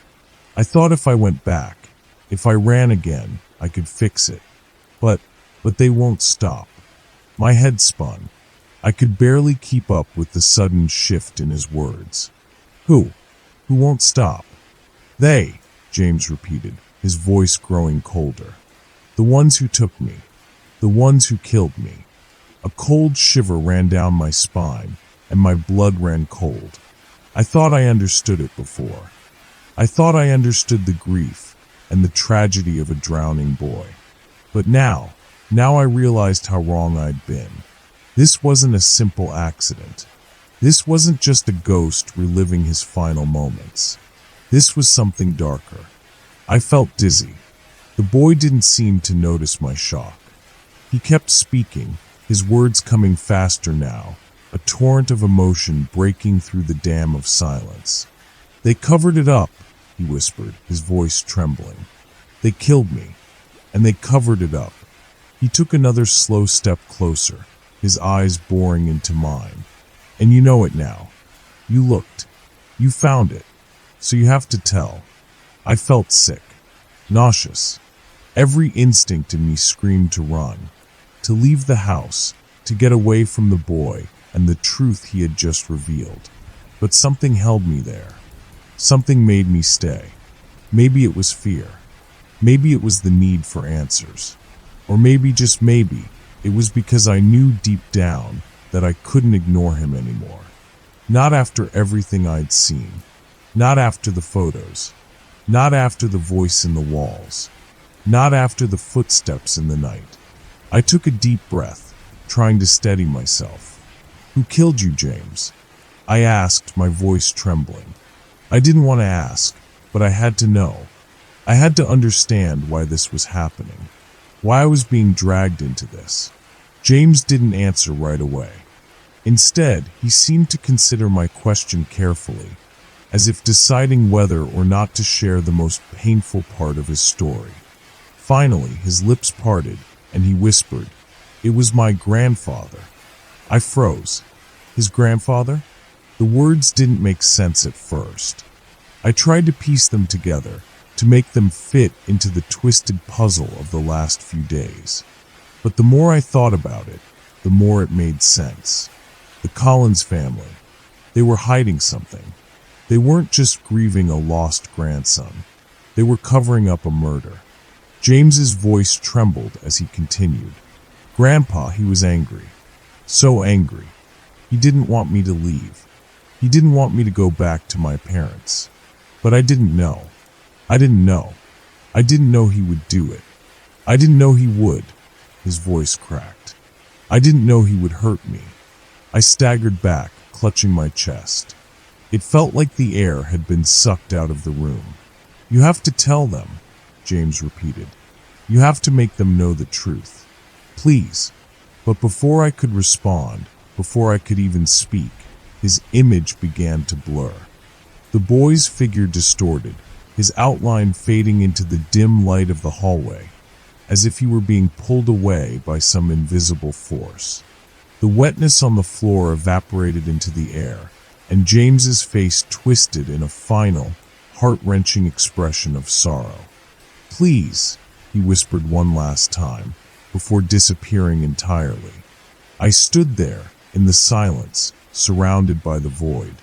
if I went back, if I ran again, I could fix it. But they won't stop. My head spun. I could barely keep up with the sudden shift in his words. Who won't stop? They, James repeated, his voice growing colder. The ones who took me. The ones who killed me. A cold shiver ran down my spine, and my blood ran cold. I thought I understood it before. I thought I understood the grief and the tragedy of a drowning boy. But now I realized how wrong I'd been. This wasn't a simple accident. This wasn't just a ghost reliving his final moments. This was something darker. I felt dizzy. The boy didn't seem to notice my shock. He kept speaking, his words coming faster now, a torrent of emotion breaking through the dam of silence. They covered it up, he whispered, his voice trembling. They killed me, and they covered it up. He took another slow step closer, his eyes boring into mine. And you know it now. You looked. You found it. So you have to tell. I felt sick, nauseous. Every instinct in me screamed to run, to leave the house, to get away from the boy and the truth he had just revealed. But something held me there. Something made me stay. Maybe it was fear. Maybe it was the need for answers. Or maybe, just maybe, it was because I knew deep down that I couldn't ignore him anymore. Not after everything I'd seen. Not after the photos. Not after the voice in the walls. Not after the footsteps in the night. I took a deep breath, trying to steady myself. Who killed you, James? I asked, my voice trembling. I didn't want to ask, but I had to know. I had to understand why this was happening. Why I was being dragged into this. James didn't answer right away. Instead, he seemed to consider my question carefully, as if deciding whether or not to share the most painful part of his story. Finally, his lips parted, and he whispered, "It was my grandfather." I froze. His grandfather? The words didn't make sense at first. I tried to piece them together, to make them fit into the twisted puzzle of the last few days. But the more I thought about it, the more it made sense. The Collins family. They were hiding something. They weren't just grieving a lost grandson. They were covering up a murder. James's voice trembled as he continued. Grandpa, he was angry. So angry. He didn't want me to leave. He didn't want me to go back to my parents. But I didn't know. I didn't know. I didn't know he would do it. I didn't know he would. His voice cracked. I didn't know he would hurt me. I staggered back, clutching my chest. It felt like the air had been sucked out of the room. You have to tell them, James repeated. You have to make them know the truth. Please. But before I could respond, before I could even speak, his image began to blur. The boy's figure distorted, his outline fading into the dim light of the hallway, as if he were being pulled away by some invisible force. The wetness on the floor evaporated into the air, and James's face twisted in a final, heart-wrenching expression of sorrow. "Please," he whispered one last time, before disappearing entirely. I stood there, in the silence, surrounded by the void.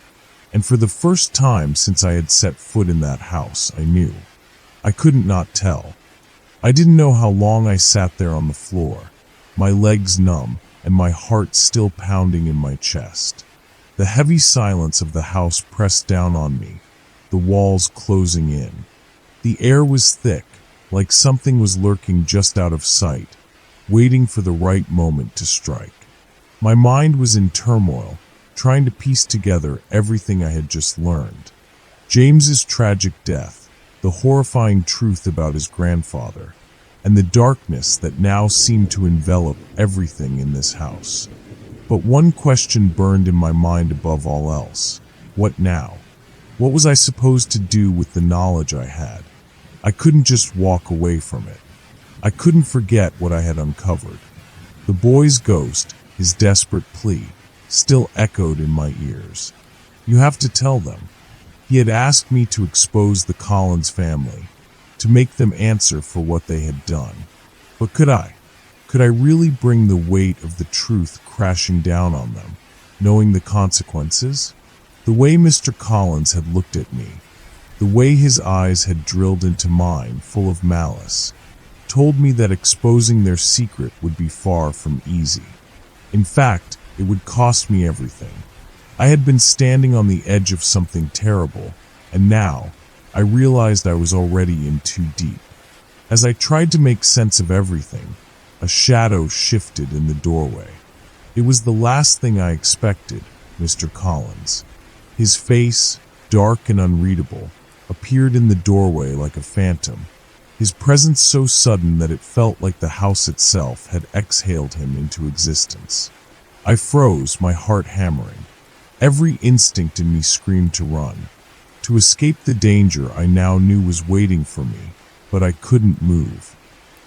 And for the first time since I had set foot in that house, I knew. I couldn't not tell. I didn't know how long I sat there on the floor, my legs numb and my heart still pounding in my chest. The heavy silence of the house pressed down on me, the walls closing in. The air was thick, like something was lurking just out of sight, waiting for the right moment to strike. My mind was in turmoil, trying to piece together everything I had just learned. James's tragic death, the horrifying truth about his grandfather, and the darkness that now seemed to envelop everything in this house. But one question burned in my mind above all else. What now? What was I supposed to do with the knowledge I had? I couldn't just walk away from it. I couldn't forget what I had uncovered. The boy's ghost, his desperate plea, still echoed in my ears. "You have to tell them." He had asked me to expose the Collins family, to make them answer for what they had done. But could I? Could I really bring the weight of the truth crashing down on them, knowing the consequences? The way Mr. Collins had looked at me, the way his eyes had drilled into mine full of malice, told me that exposing their secret would be far from easy. In fact, it would cost me everything. I had been standing on the edge of something terrible, and now I realized I was already in too deep. As I tried to make sense of everything, a shadow shifted in the doorway. It was the last thing I expected, Mr. Collins. His face, dark and unreadable, appeared in the doorway like a phantom, his presence so sudden that it felt like the house itself had exhaled him into existence. I froze, my heart hammering. Every instinct in me screamed to run, to escape the danger I now knew was waiting for me, but I couldn't move.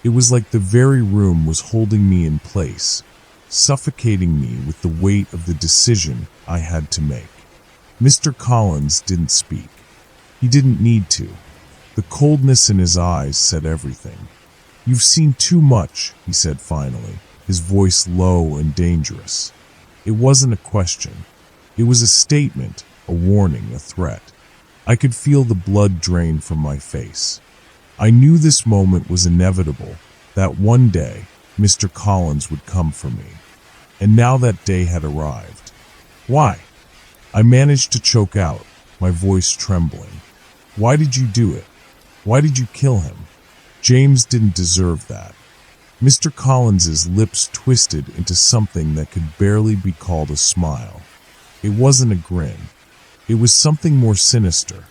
It was like the very room was holding me in place, suffocating me with the weight of the decision I had to make. Mr. Collins didn't speak. He didn't need to. The coldness in his eyes said everything. "You've seen too much," he said finally, his voice low and dangerous. It wasn't a question. It was a statement, a warning, a threat. I could feel the blood drain from my face. I knew this moment was inevitable, that one day Mr. Collins would come for me. And now that day had arrived. "Why?" I managed to choke out, my voice trembling. "Why did you do it? Why did you kill him? James didn't deserve that." Mr. Collins's lips twisted into something that could barely be called a smile. It wasn't a grin. It was something more sinister,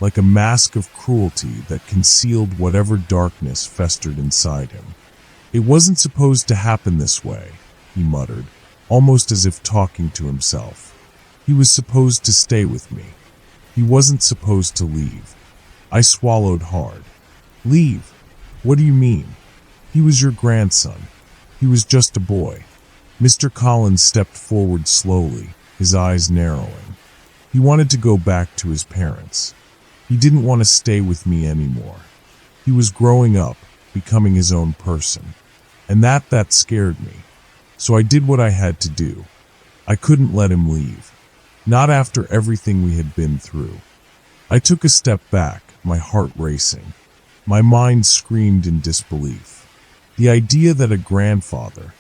like a mask of cruelty that concealed whatever darkness festered inside him. "It wasn't supposed to happen this way," he muttered, almost as if talking to himself. "He was supposed to stay with me. He wasn't supposed to leave." I swallowed hard. "Leave? What do you mean? He was your grandson. He was just a boy." Mr. Collins stepped forward slowly, his eyes narrowing. He wanted to go back to his parents. He didn't want to stay with me anymore. He was growing up, becoming his own person. And that scared me. So I did what I had to do. I couldn't let him leave. Not after everything we had been through. I took a step back, my heart racing. My mind screamed in disbelief. The idea that a grandfather,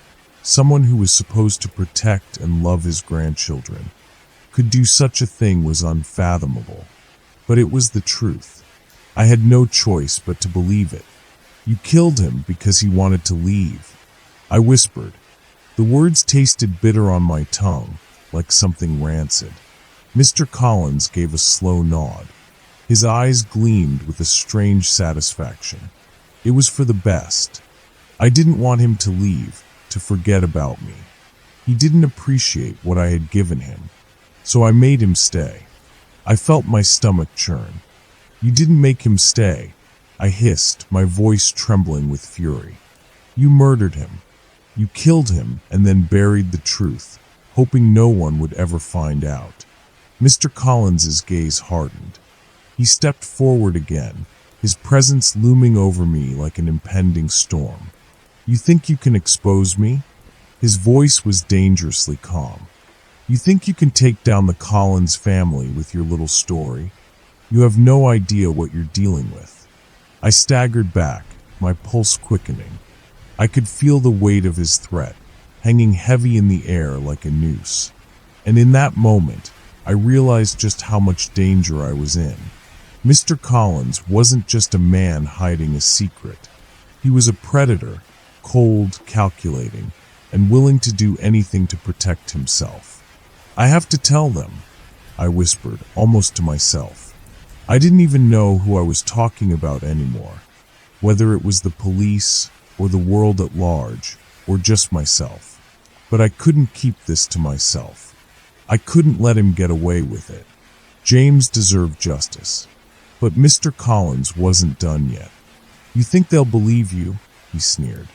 someone who was supposed to protect and love his grandchildren, could do such a thing was unfathomable. But it was the truth. I had no choice but to believe it. "You killed him because he wanted to leave," I whispered. The words tasted bitter on my tongue, like something rancid. Mr. Collins gave a slow nod. His eyes gleamed with a strange satisfaction. It was for the best. I didn't want him to leave, to forget about me. He didn't appreciate what I had given him, so I made him stay. I felt my stomach churn. You didn't make him stay, I hissed, my voice trembling with fury. You murdered him. You killed him and then buried the truth, hoping no one would ever find out. Mr. Collins's gaze hardened. He stepped forward again, his presence looming over me like an impending storm. You think you can expose me? His voice was dangerously calm. You think you can take down the Collins family with your little story? You have no idea what you're dealing with. I staggered back, my pulse quickening. I could feel the weight of his threat, hanging heavy in the air like a noose. And in that moment, I realized just how much danger I was in. Mr. Collins wasn't just a man hiding a secret. He was a predator, cold, calculating, and willing to do anything to protect himself. I have to tell them, I whispered, almost to myself. I didn't even know who I was talking about anymore, whether it was the police, or the world at large, or just myself. But I couldn't keep this to myself. I couldn't let him get away with it. James deserved justice. But Mr. Collins wasn't done yet. You think they'll believe you? He sneered.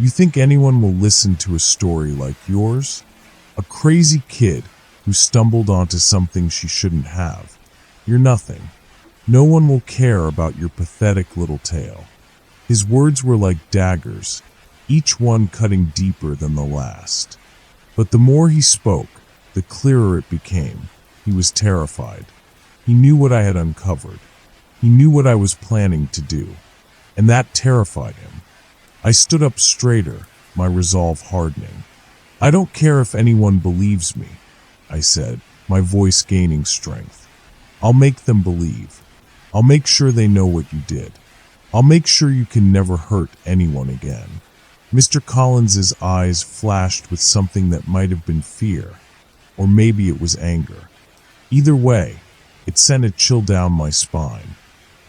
You think anyone will listen to a story like yours? A crazy kid who stumbled onto something she shouldn't have. You're nothing. No one will care about your pathetic little tale. His words were like daggers, each one cutting deeper than the last. But the more he spoke, the clearer it became. He was terrified. He knew what I had uncovered. He knew what I was planning to do, and that terrified him. I stood up straighter, my resolve hardening. I don't care if anyone believes me, I said, my voice gaining strength. I'll make them believe. I'll make sure they know what you did. I'll make sure you can never hurt anyone again. Mr. Collins's eyes flashed with something that might have been fear, or maybe it was anger. Either way, it sent a chill down my spine.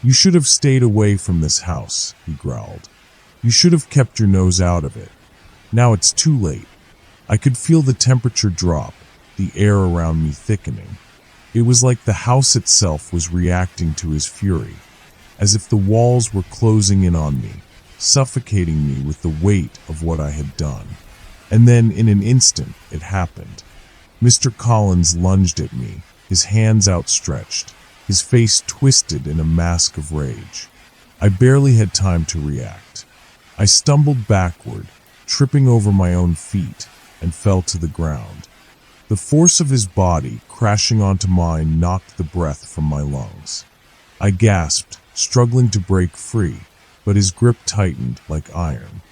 You should have stayed away from this house, he growled. You should have kept your nose out of it. Now it's too late. I could feel the temperature drop, the air around me thickening. It was like the house itself was reacting to his fury, as if the walls were closing in on me, suffocating me with the weight of what I had done. And then, in an instant, it happened. Mr. Collins lunged at me, his hands outstretched, his face twisted in a mask of rage. I barely had time to react. I stumbled backward, tripping over my own feet, and fell to the ground. The force of his body crashing onto mine knocked the breath from my lungs. I gasped, struggling to break free, but his grip tightened like iron.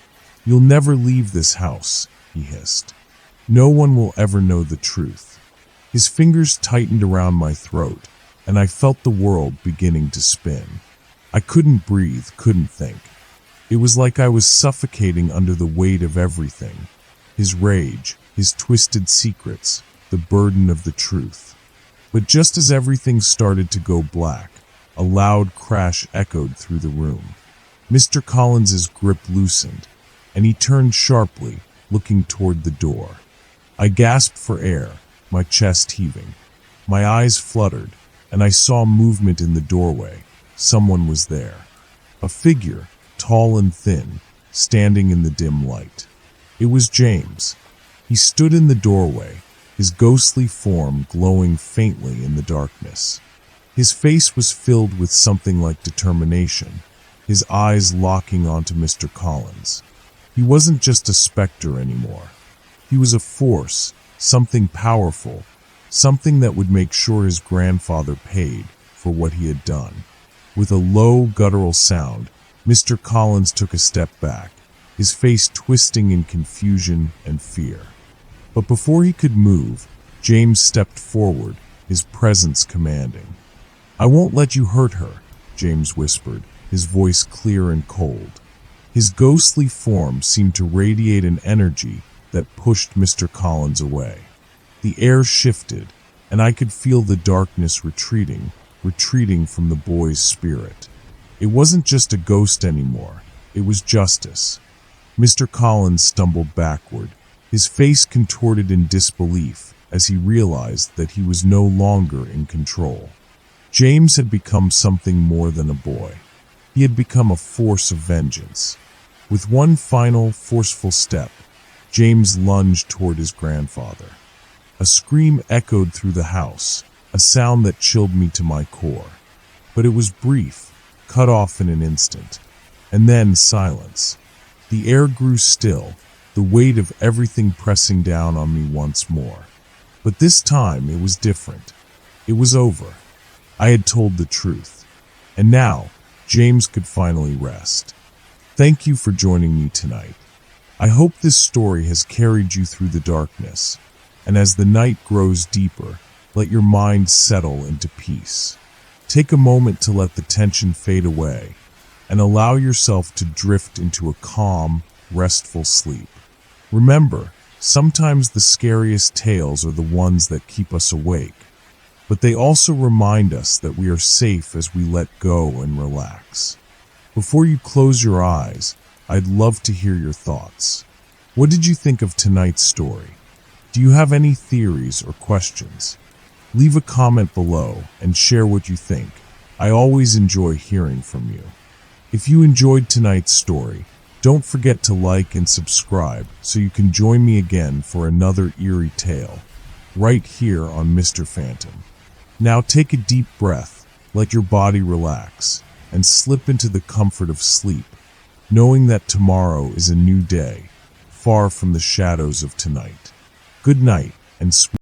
You'll never leave this house, he hissed. No one will ever know the truth. His fingers tightened around my throat, and I felt the world beginning to spin. I couldn't breathe, couldn't think. It was like I was suffocating under the weight of everything. His rage, his twisted secrets, the burden of the truth. But just as everything started to go black, a loud crash echoed through the room. Mr. Collins's grip loosened, and he turned sharply, looking toward the door. I gasped for air, my chest heaving. My eyes fluttered, and I saw movement in the doorway. Someone was there. A figure, tall and thin, standing in the dim light. It was James. He stood in the doorway, his ghostly form glowing faintly in the darkness. His face was filled with something like determination, his eyes locking onto Mr. Collins. He wasn't just a specter anymore. He was a force, something powerful, something that would make sure his grandfather paid for what he had done. With a low, guttural sound, Mr. Collins took a step back, his face twisting in confusion and fear. But before he could move, James stepped forward, his presence commanding. "I won't let you hurt her," James whispered, his voice clear and cold. His ghostly form seemed to radiate an energy that pushed Mr. Collins away. The air shifted, and I could feel the darkness retreating from the boy's spirit. It wasn't just a ghost anymore, it was justice. Mr. Collins stumbled backward, His face contorted in disbelief as he realized that he was no longer in control. James had become something more than a boy. He had become a force of vengeance. With one final, forceful step, James lunged toward his grandfather. A scream echoed through the house, a sound that chilled me to my core. But it was brief, cut off in an instant. And then silence. The air grew still, the weight of everything pressing down on me once more. But this time it was different. It was over. I had told the truth. And now, James could finally rest. Thank you for joining me tonight. I hope this story has carried you through the darkness, and as the night grows deeper, let your mind settle into peace. Take a moment to let the tension fade away, and allow yourself to drift into a calm, restful sleep. Remember, sometimes the scariest tales are the ones that keep us awake, but they also remind us that we are safe as we let go and relax. Before you close your eyes, I'd love to hear your thoughts. What did you think of tonight's story? Do you have any theories or questions? Leave a comment below and share what you think. I always enjoy hearing from you. If you enjoyed tonight's story, don't forget to like and subscribe so you can join me again for another eerie tale, right here on Mr. Phantom. Now take a deep breath, let your body relax, and slip into the comfort of sleep, knowing that tomorrow is a new day, far from the shadows of tonight. Good night, and sweet